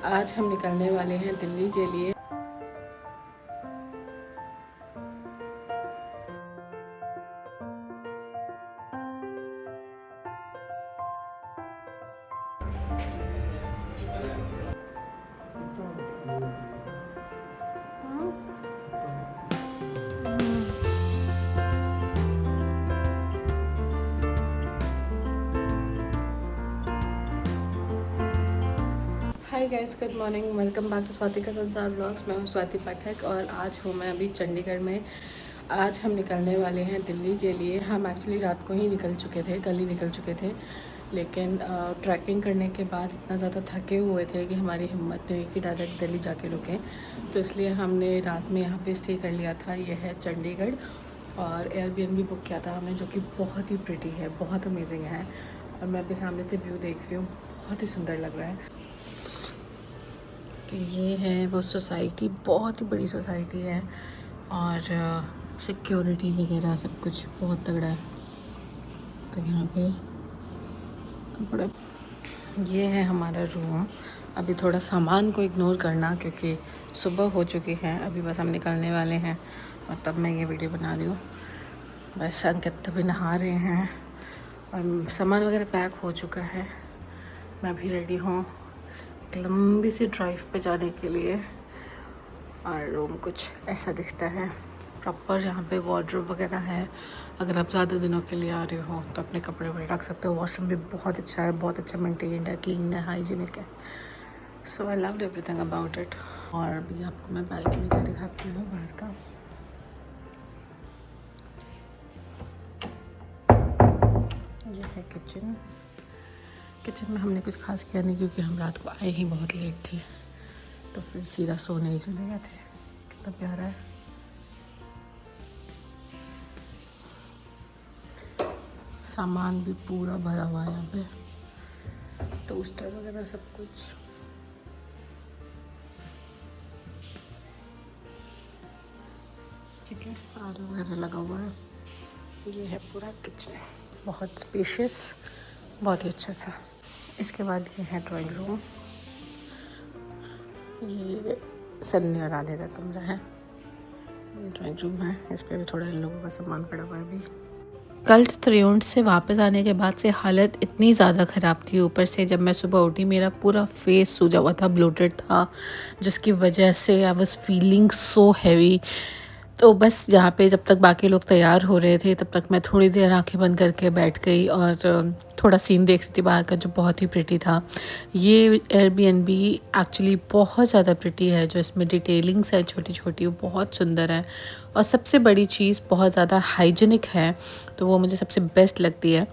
आज हम निकलने वाले हैं दिल्ली के लिए। Hi guys, good morning, welcome back to Swati का संसार ब्लॉग्स। मैं हूँ स्वाति पाठक और आज हूँ मैं अभी चंडीगढ़ में। आज हम निकलने वाले हैं दिल्ली के लिए। हम एक्चुअली रात को ही निकल चुके थे, कल ही निकल चुके थे, लेकिन ट्रैकिंग करने के बाद इतना ज़्यादा थके हुए थे कि हमारी हिम्मत नहीं हुई कि डायरेक्ट दिल्ली जाके रुकें। तो इसलिए हमने रात में यहाँ पे स्टे कर लिया था। ये है चंडीगढ़ और एयरबीएनबी बुक किया था हमने, जो कि बहुत ही प्रिटी है, बहुत अमेजिंग है। और मैं अभी सामने से व्यू देख रही हूँ, बहुत ही सुंदर लग रहा है। तो ये है वो सोसाइटी, बहुत ही बड़ी सोसाइटी है और सिक्योरिटी वगैरह सब कुछ बहुत तगड़ा है। तो यहाँ पे बड़ा ये है हमारा रूम। अभी थोड़ा सामान को इग्नोर करना क्योंकि सुबह हो चुकी है, अभी बस हम निकलने वाले हैं और तब मैं ये वीडियो बना रही हूँ। बस अंकित अभी नहा रहे हैं और सामान वगैरह पैक हो चुका है। मैं भी रेडी हूँ लंबी सी ड्राइव पे जाने के लिए। और रूम कुछ ऐसा दिखता है प्रॉपर। यहाँ पे वार्डरोब वगैरह है, अगर आप ज़्यादा दिनों के लिए आ रहे हो तो अपने कपड़े वगैरह रख सकते हो। वॉशरूम भी बहुत अच्छा है, बहुत अच्छा मेंटेन्ड है, क्लीन है, हाइजीनिक है। So I loved everything about it. और अभी आपको मैं बालकनी का दिखाती हूँ बाहर का। ये है किचन। किचन में हमने कुछ खास किया नहीं क्योंकि हम रात को आए ही बहुत लेट थे, तो फिर सीधा सोने ही चले गए थे। कितना प्यारा है। सामान भी पूरा भरा हुआ है यहाँ पे, टोस्टर वगैरह सब कुछ। ठीक है, आर वगैरह लगा हुआ है। ये है पूरा किचन, बहुत स्पेशियस, बहुत ही अच्छा सा। इसके बाद ये है ड्राइंग रूम। ये सन्नी और आधे का कमरा है। ये ड्राइंग रूम है, इस पर भी थोड़ा इन लोगों का सामान पड़ा हुआ है अभी। कल त्रिउंड से वापस आने के बाद से हालत इतनी ज़्यादा ख़राब थी। ऊपर से जब मैं सुबह उठी मेरा पूरा फेस सूजा हुआ था, ब्लोटेड था, जिसकी वजह से I was feeling so heavy. तो बस यहाँ पे जब तक बाकी लोग तैयार हो रहे थे तब तक मैं थोड़ी देर आंखें बंद करके बैठ गई और थोड़ा सीन देख रही थी बाहर का, जो बहुत ही प्रिटी था। ये एयरबीएनबी एक्चुअली बहुत ज़्यादा प्रिटी है। जो इसमें डिटेलिंग्स है छोटी छोटी, वो बहुत सुंदर है। और सबसे बड़ी चीज़ बहुत ज़्यादा हाइजीनिक है, तो वो मुझे सबसे बेस्ट लगती है।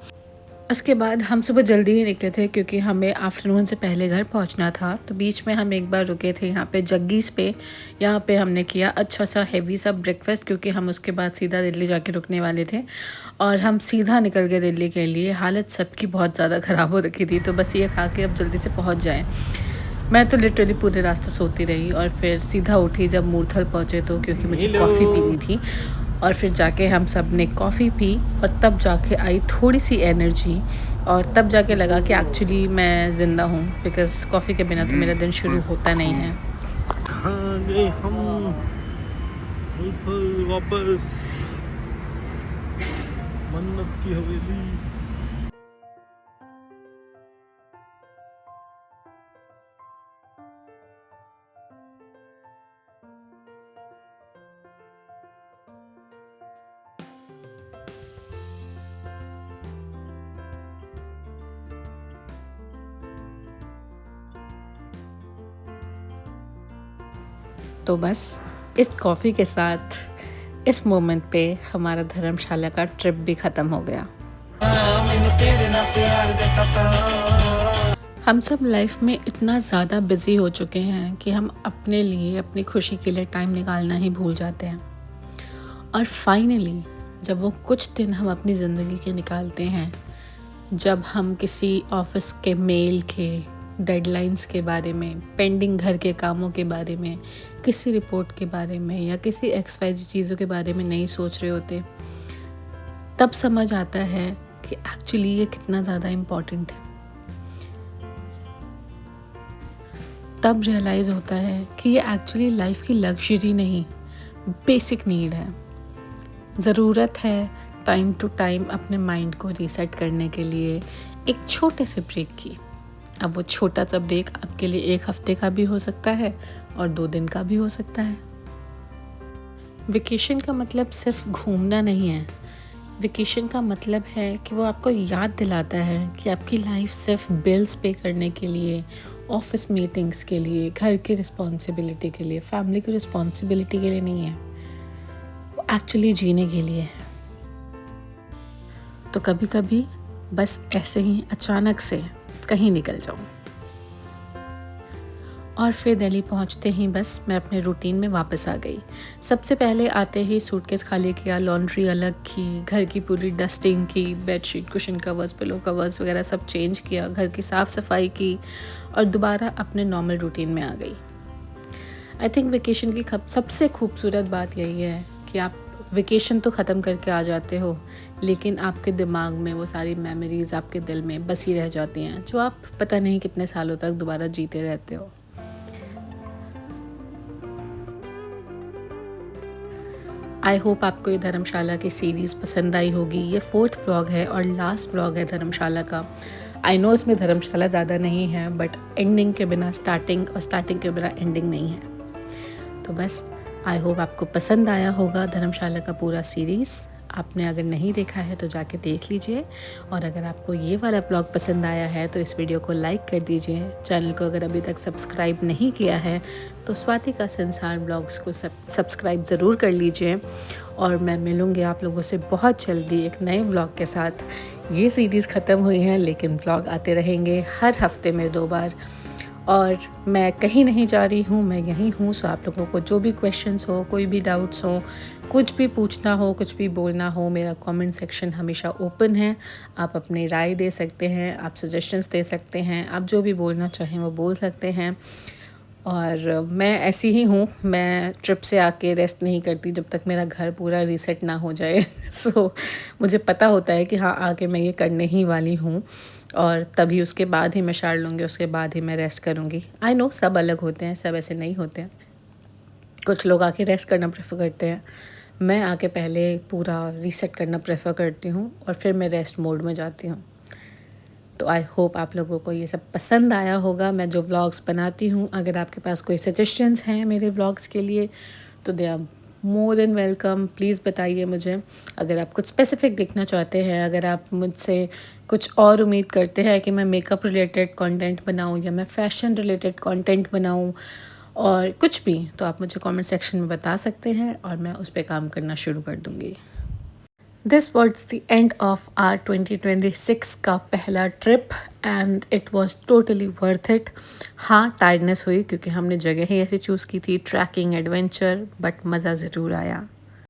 उसके बाद हम सुबह जल्दी ही निकले थे क्योंकि हमें आफ्टरनून से पहले घर पहुंचना था। तो बीच में हम एक बार रुके थे यहाँ पे जग्गीज़ पे। यहाँ पे हमने किया अच्छा सा हेवी सा ब्रेकफास्ट क्योंकि हम उसके बाद सीधा दिल्ली जाके रुकने वाले थे और हम सीधा निकल गए दिल्ली के लिए। हालत सबकी बहुत ज़्यादा ख़राब हो रखी थी, तो बस ये था कि अब जल्दी से पहुँच जाएँ। मैं तो लिटरली पूरे रास्ते सोती रही और फिर सीधा उठी जब मूर्थल पहुँचे तो, क्योंकि मुझे कॉफ़ी पीनी थी। और फिर जाके हम सब ने कॉफ़ी पी और तब जाके आई थोड़ी सी एनर्जी और तब जाके लगा कि एक्चुअली मैं ज़िंदा हूँ, बिकॉज़ कॉफ़ी के बिना तो मेरा दिन शुरू होता नहीं है। कहाँ गए हम वापस मन्नत की हवेली। तो बस इस कॉफ़ी के साथ इस मोमेंट पे हमारा धर्मशाला का ट्रिप भी ख़त्म हो गया। हम सब लाइफ में इतना ज़्यादा बिज़ी हो चुके हैं कि हम अपने लिए, अपनी खुशी के लिए टाइम निकालना ही भूल जाते हैं। और फाइनली जब वो कुछ दिन हम अपनी ज़िंदगी के निकालते हैं, जब हम किसी ऑफिस के मेल के डेडलाइंस के बारे में, पेंडिंग घर के कामों के बारे में, किसी रिपोर्ट के बारे में या किसी एक्सवाइज़ चीज़ों के बारे में नहीं सोच रहे होते, तब समझ आता है कि एक्चुअली ये कितना ज़्यादा इम्पॉर्टेंट है। तब रियलाइज़ होता है कि ये एक्चुअली लाइफ की लग्जरी नहीं, बेसिक नीड है। ज़रूरत है टाइम टू टाइम अपने माइंड को रीसेट करने के लिए एक छोटे से ब्रेक की। अब वो छोटा सा ब्रेक आपके लिए 1 हफ्ते का भी हो सकता है और 2 दिन का भी हो सकता है। वेकेशन का मतलब सिर्फ घूमना नहीं है। वेकेशन का मतलब है कि वो आपको याद दिलाता है कि आपकी लाइफ सिर्फ बिल्स पे करने के लिए, ऑफिस मीटिंग्स के लिए, घर की रिस्पॉन्सिबिलिटी के लिए, फैमिली की रिस्पॉन्सिबिलिटी के लिए नहीं है, वो एक्चुअली जीने के लिए है। तो कभी कभी बस ऐसे ही अचानक से कहीं निकल जाओ। और फिर दिल्ली पहुंचते ही बस मैं अपने रूटीन में वापस आ गई। सबसे पहले आते ही सूटकेस खाली किया, लॉन्ड्री अलग की, घर की पूरी डस्टिंग की, bedsheet, cushion covers, pillow covers वगैरह सब चेंज किया, घर की साफ़ सफाई की और दोबारा अपने नॉर्मल रूटीन में आ गई। आई थिंक वेकेशन की सबसे खूबसूरत बात यही है कि आप वेकेशन तो ख़त्म करके आ जाते हो, लेकिन आपके दिमाग में वो सारी मेमोरीज़ आपके दिल में बसी रह जाती हैं, जो आप पता नहीं कितने सालों तक दोबारा जीते रहते हो। आई होप आपको ये धर्मशाला की सीरीज़ पसंद आई होगी। ये 4th व्लॉग है और लास्ट व्लॉग है धर्मशाला का। आई नो इसमें धर्मशाला ज़्यादा नहीं है, बट एंडिंग के बिना स्टार्टिंग और स्टार्टिंग के बिना एंडिंग नहीं है। तो बस आई होप आपको पसंद आया होगा धर्मशाला का पूरा सीरीज़। आपने अगर नहीं देखा है तो जाके देख लीजिए, और अगर आपको ये वाला ब्लॉग पसंद आया है तो इस वीडियो को लाइक कर दीजिए। चैनल को अगर अभी तक सब्सक्राइब नहीं किया है तो स्वाति का संसार ब्लॉग्स को सब्सक्राइब ज़रूर कर लीजिए। और मैं मिलूँगी आप लोगों से बहुत जल्दी एक नए ब्लॉग के साथ। ये सीरीज़ ख़त्म हुई है, लेकिन ब्लॉग आते रहेंगे हर हफ्ते में 2 बार। और मैं कहीं नहीं जा रही हूँ, मैं यहीं हूँ। सो आप लोगों को जो भी क्वेश्चंस हो, कोई भी डाउट्स हो, कुछ भी पूछना हो, कुछ भी बोलना हो, मेरा कमेंट सेक्शन हमेशा ओपन है। आप अपनी राय दे सकते हैं, आप सजेशंस दे सकते हैं, आप जो भी बोलना चाहें वो बोल सकते हैं। और मैं ऐसी ही हूँ, मैं ट्रिप से आके रेस्ट नहीं करती जब तक मेरा घर पूरा रीसेट ना हो जाए। सो मुझे पता होता है कि हाँ, आके मैं ये करने ही वाली हूँ, और तभी उसके बाद ही मैं शार लूँगी, उसके बाद ही मैं रेस्ट करूँगी। आई नो सब अलग होते हैं, सब ऐसे नहीं होते हैं। कुछ लोग आके रेस्ट करना प्रेफर करते हैं, मैं आके पहले पूरा रीसेट करना प्रेफर करती हूँ और फिर मैं रेस्ट मोड में जाती हूँ। तो आई होप आप लोगों को ये सब पसंद आया होगा, मैं जो व्लॉग्स बनाती हूँ। अगर आपके पास कोई सजेशंस हैं मेरे व्लॉग्स के लिए तो they are more than welcome. Please बताइए मुझे। अगर आप कुछ स्पेसिफिक देखना चाहते हैं, अगर आप मुझसे कुछ और उम्मीद करते हैं कि मैं मेकअप रिलेटेड कंटेंट बनाऊँ या मैं फ़ैशन रिलेटेड कंटेंट बनाऊँ और कुछ भी, तो आप मुझे कमेंट सेक्शन में बता सकते हैं और मैं उस पर काम करना शुरू कर दूँगी। This was the end of our 2026 का पहला trip and it was totally worth it. हाँ, टायर्डनेस हुई क्योंकि हमने जगह ही ऐसी चूज़ की थी, ट्रैकिंग, एडवेंचर, बट मज़ा ज़रूर आया।